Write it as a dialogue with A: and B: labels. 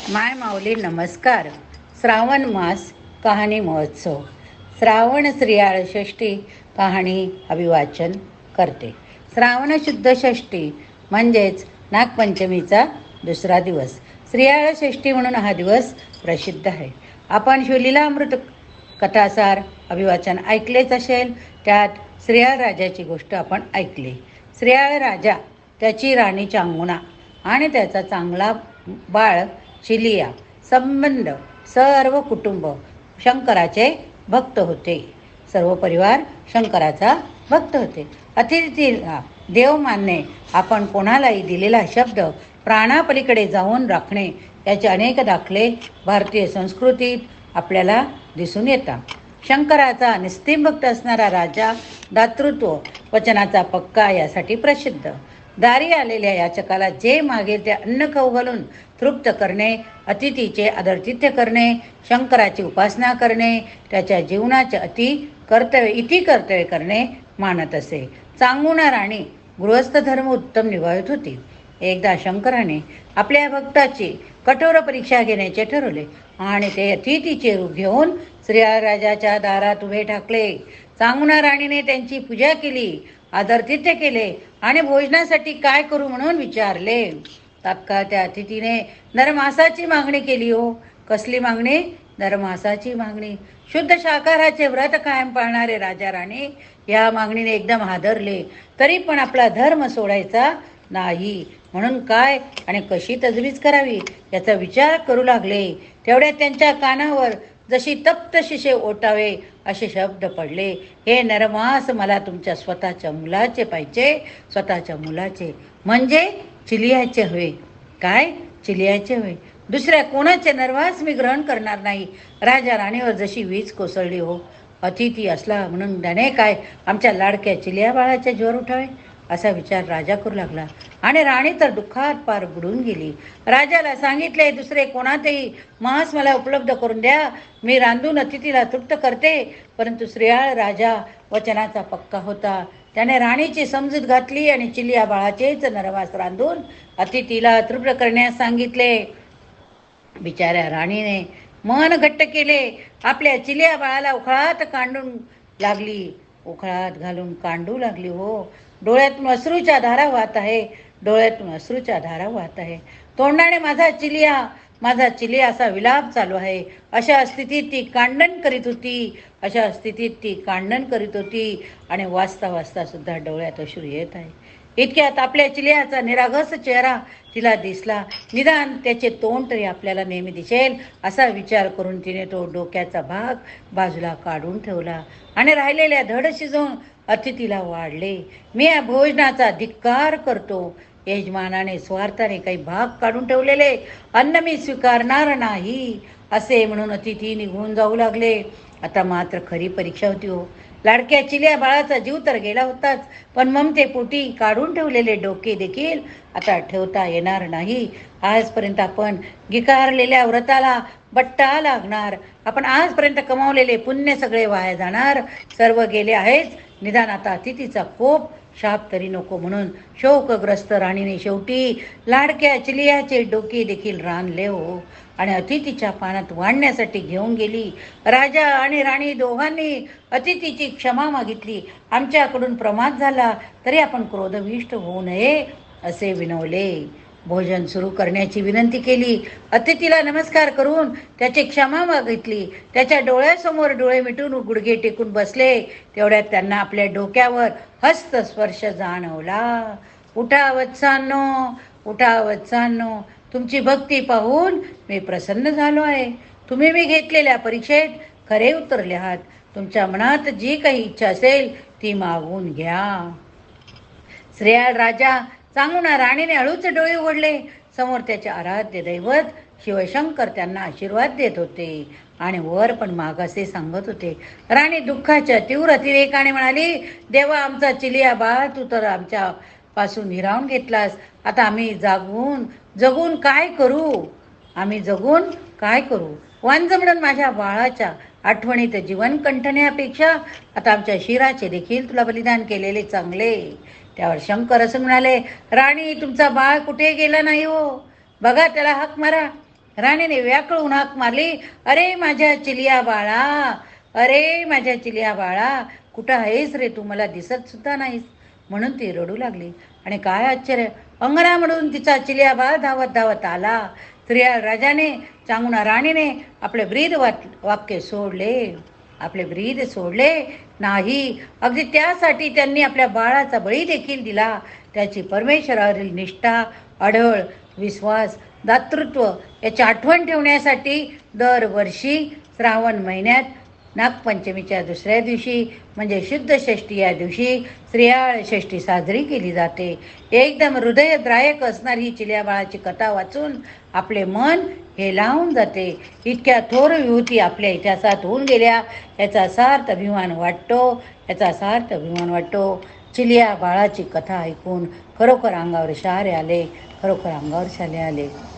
A: माय माऊली नमस्कार. श्रावण मास कहाणी महोत्सव. श्रावण श्रीयाळ षष्ठी कहाणी अभिवाचन करते. श्रावण शुद्ध षष्ठी म्हणजेच नागपंचमीचा दुसरा दिवस. श्रीयाळ षष्ठी म्हणून हा दिवस प्रसिद्ध आहे. आपण शिवलीलामृत कथासार अभिवाचन ऐकलेच असेल. त्यात श्रीयाळ राजाची गोष्ट आपण ऐकली. श्रीयाळ राजा, त्याची राणी चांगुणा आणि त्याचा चांगला बाळ चिलिया संबंध सर्व कुटुंब शंकराचे भक्त होते. सर्व परिवार शंकराचा भक्त होते. अतिथीला देव मानणे, आपण कोणालाही दिलेला शब्द प्राणापलीकडे जाऊन राखणे याचे अनेक दाखले भारतीय संस्कृतीत आपल्याला दिसून येतात. शंकराचा निस्तीम भक्त असणारा राजा दातृत्व वचनाचा पक्का यासाठी प्रसिद्ध. दारी आलेल्या याचकाला जे मागेल ते अन्न खाऊ घालून तृप्त करणे, अतिथीचे आदरातिथ्य करणे, शंकराची उपासना करणे, त्याच्या जीवनाचे इति कर्तव्य करणे मानत असे. चांगुणा राणी गृहस्थ धर्म उत्तम निभावत होती. एकदा शंकराने आपल्या भक्ताची कठोर परीक्षा घेण्याचे ठरवले आणि ते अतिथीचे रूप घेऊन श्रीराजाच्या दारात उभे ठाकले. चांगुणा राणीने त्यांची पूजा केली, आदरातिथ्य केले आणि भोजनासाठी काय करू म्हणून विचारले. तात्काळ त्या अतिथीने नरमासाची मागणी केली. हो, कसली मागणी? नरमासाची मागणी. शुद्ध शाकाहाराचे व्रत कायम पाळणारे राजा राणी या मागणीने एकदम हादरले. तरी पण आपला धर्म सोडायचा नाही म्हणून काय आणि कशी तजवीज करावी याचा विचार करू लागले. तेवढ्यात त्यांच्या कानावर जशी तप्त शिशे ओटावे असे शब्द पडले. हे नरमास मला तुमच्या स्वतःच्या मुलाचे पाहिजे. स्वतःच्या मुलाचे म्हणजे चिलियाचे हवे. काय? चिलियाचे हवे. दुसऱ्या कोणाचे नरमास मी ग्रहण करणार नाही. राजा राणीवर जशी वीज कोसळली. हो, अतिथी असला म्हणून त्याने काय आमच्या लाडक्या चिलिया बाळाच्या जीवावर उठावे असा विचार राजा करू लागला आणि राणी तर दुःखात पार बुडून गेली. राजाला सांगितले, दुसरे कोणातही मांस मला उपलब्ध करून द्या, मी रांधून अतिथीला तृप्त करते. परंतु श्रीयाळ राजा वचनाचा पक्का होता. त्याने राणीची समजूत घातली आणि चिलिया बाळाचेच नरमास रांधून अतिथीला तृप्त करण्यास सांगितले. बिचाऱ्या राणीने मन घट्ट केले. आपल्या चिलिया बाळाला उखळात घालून कांडू लागली. हो, डोळ्यातून अश्रूच्या धारा वाहत आहे. तोंडाने माझा चिलिया असा विलाप चालू आहे. अशा स्थितीत ती कांडण करीत होती आणि वाचता सुद्धा डोळ्यात अश्रू येत आहे. इतक्यात आपल्या चिलियाचा निरागस चेहरा तिला दिसला. निदान त्याचे तोंड तरी आपल्याला नेहमी दिसेल असा विचार करून तिने तो डोक्याचा भाग बाजूला काढून ठेवला आणि राहिलेल्या धड शिजवून अतिथीला वाढले. मी या भोजनाचा धिक्कार करतो. यजमानाने स्वार्थाने काही भाग काढून ठेवलेले अन्न मी स्वीकारणार नाही असे म्हणून अतिथी निघून जाऊ लागले. आता मात्र खरी परीक्षा होती. हो, लाडक्या चिलिया बाळाचा जीव तर गेला होताच, पण ममतेपोटी काढून ठेवलेले डोके देखील आता ठेवता येणार नाही. आजपर्यंत आपण गिकारलेल्या व्रताला बट्टा लागणार. आपण आजपर्यंत कमावलेले पुण्य सगळे वाया जाणार. सर्व गेले आहेच. निदान आता अतिथीचा कोप शाप तरी नको म्हणून शोकग्रस्त राणीने शेवटी लाडक्या चिलियाचे डोके देखील रानले. हो, आणि अतिथीच्या पानात वाढण्यासाठी घेऊन गेली. राजा आणि राणी दोघांनी अतिथीची क्षमा मागितली. आमच्याकडून प्रमाद झाला तरी आपण क्रोधविष्ट होऊ नये असे विनवले. भोजन सुरू करण्याची विनंती केली. अतिथीला नमस्कार करून त्याची क्षमा मागितली. त्याच्या डोळ्यासमोर डोळे मिटून गुडघे टेकून बसले. तेवढ्यात त्यांना आपल्या डोक्यावर हस्तस्पर्श जाणवला. उठा वत्सांनो, तुमची भक्ती पाहून मी प्रसन्न झालो आहे. तुम्ही मी घेतलेल्या परीक्षेत खरे उतरले आहात. तुमच्या मनात जी काही इच्छा असेल ती मागून घ्या. श्रीयाळ राजा चांगुणा राणीने हळूच डोळे उघडले. समोर त्याचे आराध्य दैवत शिवशंकर त्यांना आशीर्वाद देत होते आणि वर पण माग असे सांगत होते. राणी दुःखाच्या तीव्र अतिरेकाने म्हणाली, देवा, आमचा चिलिया बाळ तू तर आमच्या पासून हिरावून घेतलास. आता आम्ही जगून काय करू? वांज म्हणून माझ्या बाळाच्या आठवणीत जीवन कंठण्यापेक्षा आता आमच्या शिराचे देखील तुला बलिदान केलेले चांगले. त्यावर शंकर असं म्हणाले, राणी, तुमचा बाळ कुठे गेला नाही. हो, बघा, त्याला हाक मारा. राणीने व्याकुळून हाक मारली, अरे माझ्या चिलिया बाळा, अरे माझ्या चिलिया बाळा, कुठं आहेस रे, तू मला दिसत सुद्धा नाहीस. म्हणून ती रडू लागली. आणि काय आश्चर्य, अंगणामधून तिचा चिलिया बाळ धावत धावत आला. स्त्रिया राजाने चांगुणा राणीने आपले ब्रीद वाक्य सोडले, आपले ब्रीद सोडले नाही. अगदी त्यासाठी त्यांनी आपल्या बाळाचा बळी देखील दिला. त्याची परमेश्वरावरील निष्ठा, अढळ विश्वास, दातृत्व याची आठवण ठेवण्यासाठी दरवर्षी श्रावण महिन्यात नागपंचमीच्या दुसऱ्या दिवशी म्हणजे शुद्ध षष्ठी या दिवशी स्त्रियाळ षष्ठी साजरी केली जाते. एकदम हृदयद्रायक असणारी ही चिल्या बाळाची कथा वाचून आपले मन हे लावून जाते. इतक्या थोर विभूती आपल्या इतिहासात होऊन गेल्या, याचा सार्थ अभिमान वाटतो, याचा सार्थ अभिमान वाटतो. चिलिया बाळाची कथा ऐकून खरोखर अंगावर शहारे आले, खरोखर अंगावर शाले आले.